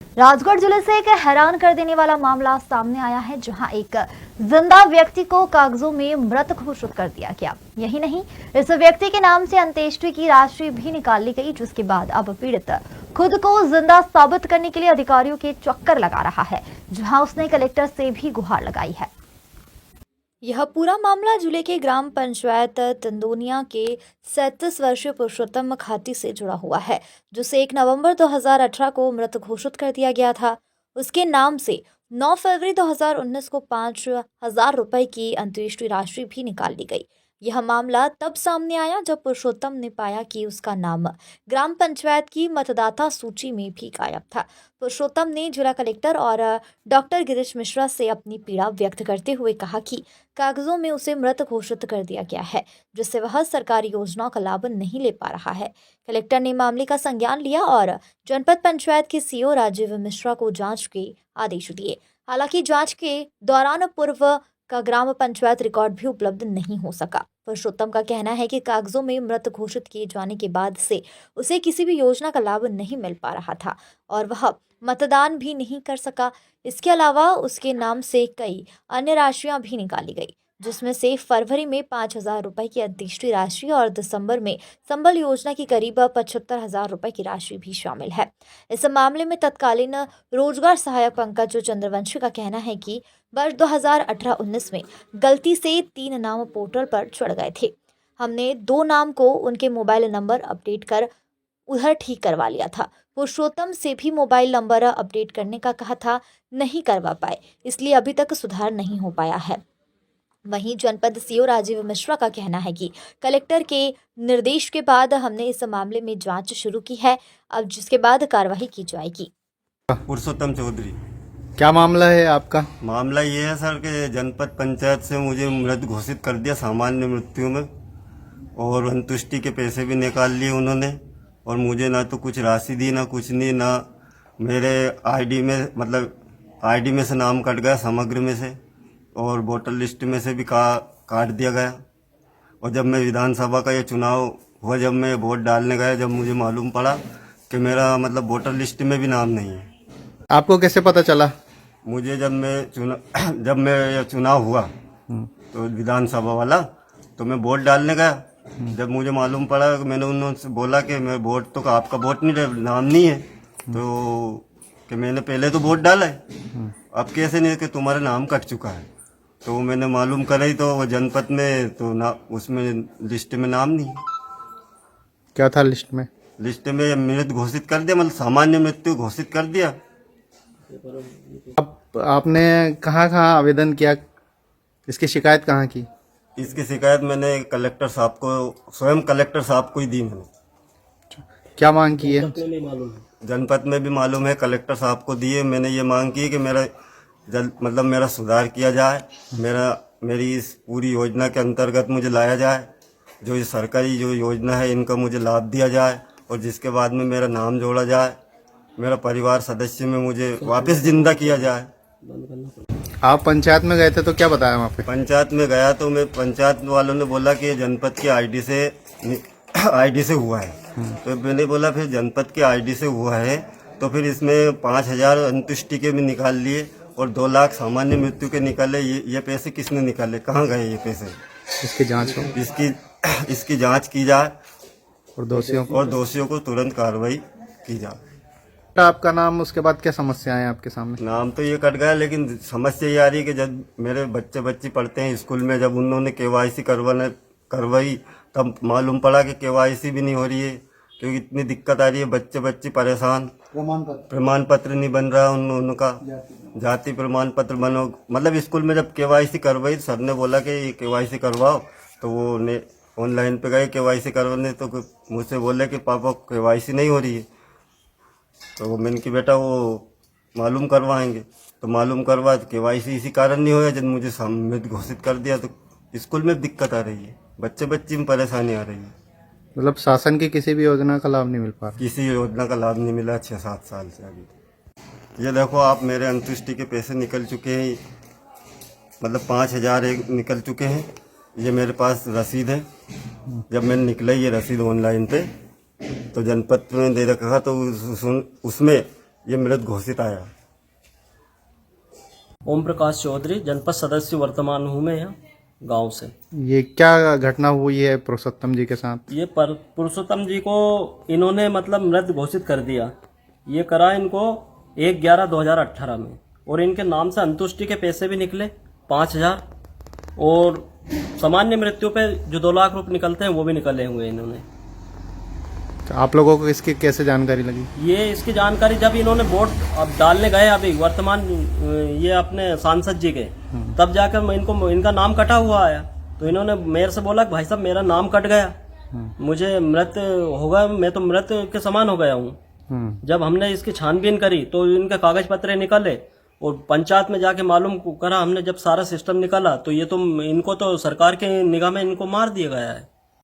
राजगढ़ जिले से एक हैरान कर देने वाला मामला सामने आया है, जहां एक जिंदा व्यक्ति को कागजों में मृत घोषित कर दिया गया। यही नहीं, इस व्यक्ति के नाम से अंत्येष्टि की राशि भी निकाल ली गई, जिसके बाद अब पीड़ित खुद को जिंदा साबित करने के लिए अधिकारियों के चक्कर लगा रहा है, जहां उसने कलेक्टर से भी गुहार लगाई है। यह पूरा मामला जिले के ग्राम पंचायत तंदोनिया के 37 वर्षीय पुरुषोत्तम खाती से जुड़ा हुआ है, जिसे 1 नवंबर 2018 को मृत घोषित कर दिया गया था। उसके नाम से 9 फरवरी 2019 को 5,000 रुपए की अंत्येष्टि राशि भी निकाल ली गई। यह मामला तब सामने आया जब पुरुषोत्तम ने पाया कि उसका नाम ग्राम पंचायत की मतदाता सूची में भी गायब था। पुरुषोत्तम ने जिला कलेक्टर और डॉक्टर गिरीश मिश्रा से अपनी पीड़ा व्यक्त करते हुए कहा कि कागजों में उसे मृत घोषित कर दिया गया है, जिससे वह सरकारी योजनाओं का लाभ नहीं ले पा रहा है। कलेक्टर ने मामले का संज्ञान लिया और जनपद पंचायत के सीओ राजीव मिश्रा को जांच के आदेश दिए। हालांकि जांच के दौरान पूर्व का ग्राम पंचायत रिकॉर्ड भी उपलब्ध नहीं हो सका। पुरुषोत्तम का कहना है कि कागजों में मृत घोषित किए जाने के बाद से उसे किसी भी योजना का लाभ नहीं मिल पा रहा था और वह मतदान भी नहीं कर सका। इसके अलावा उसके नाम से कई अन्य राशियां भी निकाली गई, जिसमें से फरवरी में 5,000 रुपए की अंत्येष्टि राशि और दिसंबर में संबल योजना की करीब 75,000 रुपए की राशि भी शामिल है। इस मामले में तत्कालीन रोजगार सहायक पंकज चंद्रवंशी का कहना है कि वर्ष 2018-19 में गलती से 3 नाम पोर्टल पर चढ़ गए थे। हमने 2 नाम को उनके मोबाइल नंबर अपडेट कर उधर ठीक करवा लिया था। पुरुषोत्तम से भी मोबाइल नंबर अपडेट करने का कहा था, नहीं करवा पाए, इसलिए अभी तक सुधार नहीं हो पाया है। वहीं जनपद सीओ राजीव मिश्रा का कहना है कि कलेक्टर के निर्देश के बाद हमने इस मामले में जांच शुरू की है, अब जिसके बाद कार्रवाई की जाएगी। पुरुषोत्तम चौधरी। क्या मामला है आपका? मामला ये है सर कि जनपद पंचायत से मुझे मृत घोषित कर दिया सामान्य मृत्यु में, और अंत्येष्टि के पैसे भी निकाल लिए उन्होंने, और मुझे ना तो कुछ राशि दी ना कुछ नहीं, ना मेरे आईडी में मतलब आईडी में से नाम कट गया, समग्र में से, और वोटर लिस्ट में से भी काट दिया गया। और जब मैं विधानसभा का ये चुनाव हुआ, जब मैं वोट डालने गया, जब मुझे मालूम पड़ा कि मेरा मतलब वोटर लिस्ट में भी नाम नहीं है। आपको कैसे पता चला? मुझे जब मैं ये चुनाव हुआ तो विधानसभा वाला, तो मैं वोट डालने गया। जब मुझे मालूम पड़ा, मैंने उन्होंने बोला कि मैं वोट तो आपका वोट नहीं, नाम नहीं है, तो कि मैंने पहले तो वोट डाला है, अब कैसे नहीं कि तुम्हारा नाम कट चुका है। तो मैंने मालूम कराई तो वो जनपद में तो ना उसमें लिस्ट में नाम नहीं। क्या था लिस्ट में? लिस्ट में मृत घोषित कर दिया, मतलब सामान्य मृत्यु घोषित कर दिया। आपने कहाँ आवेदन किया? इसकी शिकायत कहाँ की? इसकी शिकायत मैंने कलेक्टर साहब को, स्वयं कलेक्टर साहब को ही दी मैंने। क्या मांग की है? जनपद में भी मालूम है, कलेक्टर साहब को दिए। मैंने ये मांग की कि मेरा मतलब मेरा सुधार किया जाए, मेरी इस पूरी योजना के अंतर्गत मुझे लाया जाए, जो ये सरकारी जो योजना है इनका मुझे लाभ दिया जाए, और जिसके बाद में मेरा नाम जोड़ा जाए, मेरा परिवार सदस्य में मुझे वापस जिंदा किया जाए। आप पंचायत में गए थे तो क्या बताया वहाँ पे? पंचायत में गया तो मैं पंचायत वालों ने बोला कि ये जनपद की आईडी से हुआ है। तो मैंने बोला फिर जनपद की आईडी से हुआ है तो फिर इसमें 5,000 अंत्येष्टि के भी निकाल लिए और 2 लाख सामान्य मृत्यु के निकाले। ये पैसे किसने निकाले, कहाँ गए ये पैसे? इसकी जांच हो, इसकी जांच की जाए और दोषियों को तुरंत कार्रवाई की जाए। आपका नाम, उसके बाद क्या समस्याएं आपके सामने? नाम तो ये कट गया, लेकिन समस्या ये आ रही है कि जब मेरे बच्चे पढ़ते हैं स्कूल में, जब उन्होंने केवाईसी करवाई तब मालूम पड़ा कि केवाईसी भी नहीं हो रही है, क्योंकि इतनी दिक्कत आ रही है, बच्चे परेशान। प्रमाण पत्र नहीं बन रहा उनका, जाति प्रमाण पत्र बनो। मतलब स्कूल में जब केवाईसी करवाई, सर ने बोला कि केवाईसी करवाओ, तो वो ऑनलाइन पे गए केवाईसी करवाने, तो मुझसे बोले कि पापा केवाईसी नहीं हो रही है। तो मैंने कि बेटा वो मालूम करवाएंगे, तो मालूम करवा, केवाईसी इसी कारण नहीं हुआ, जब मुझे मृत घोषित कर दिया। तो स्कूल में दिक्कत आ रही है, बच्चे में परेशानी आ रही है। मतलब शासन की किसी भी योजना का लाभ नहीं मिल पा रहा? किसी योजना का लाभ नहीं मिला 6-7 साल से अभी। ये देखो आप, मेरे अंत्येष्टि के पैसे निकल चुके हैं, मतलब 5,000 निकल चुके हैं। ये मेरे पास रसीद है, जब मैंने निकला ये रसीद ऑनलाइन पे, तो जनपद में दे रखा, तो उसमें ये मृत घोषित आया। ओम प्रकाश चौधरी, जनपद सदस्य वर्तमान हूँ मैं यहाँ गांव से। ये क्या घटना हुई है पुरुषोत्तम जी के साथ? ये पुरुषोत्तम जी को इन्होंने मतलब मृत घोषित कर दिया। ये करा इनको 1/11/2018 में, और इनके नाम से अंतुष्टि के पैसे भी निकले 5,000, और सामान्य मृत्यु पे जो 2 लाख रुपए निकलते हैं वो भी निकले हुए इन्होंने। तो आप लोगों को इसकी कैसे जानकारी लगी? ये इसकी जानकारी जब इन्होंने वोट अब डालने गए अभी वर्तमान ये अपने सांसद जी के, तब जाकर इनका नाम कटा हुआ आया, तो इन्होंने मेयर से बोला कि भाई साहब मेरा नाम कट गया, मुझे मृत होगा, मैं तो मृत के समान हो गया हूँ। जब हमने इसकी छानबीन करी तो इनके कागज पत्र निकले, और पंचायत में जाके मालूम करा हमने, जब सारा सिस्टम निकाला तो ये तो इनको तो सरकार के निगाह में इनको मार दिया गया है।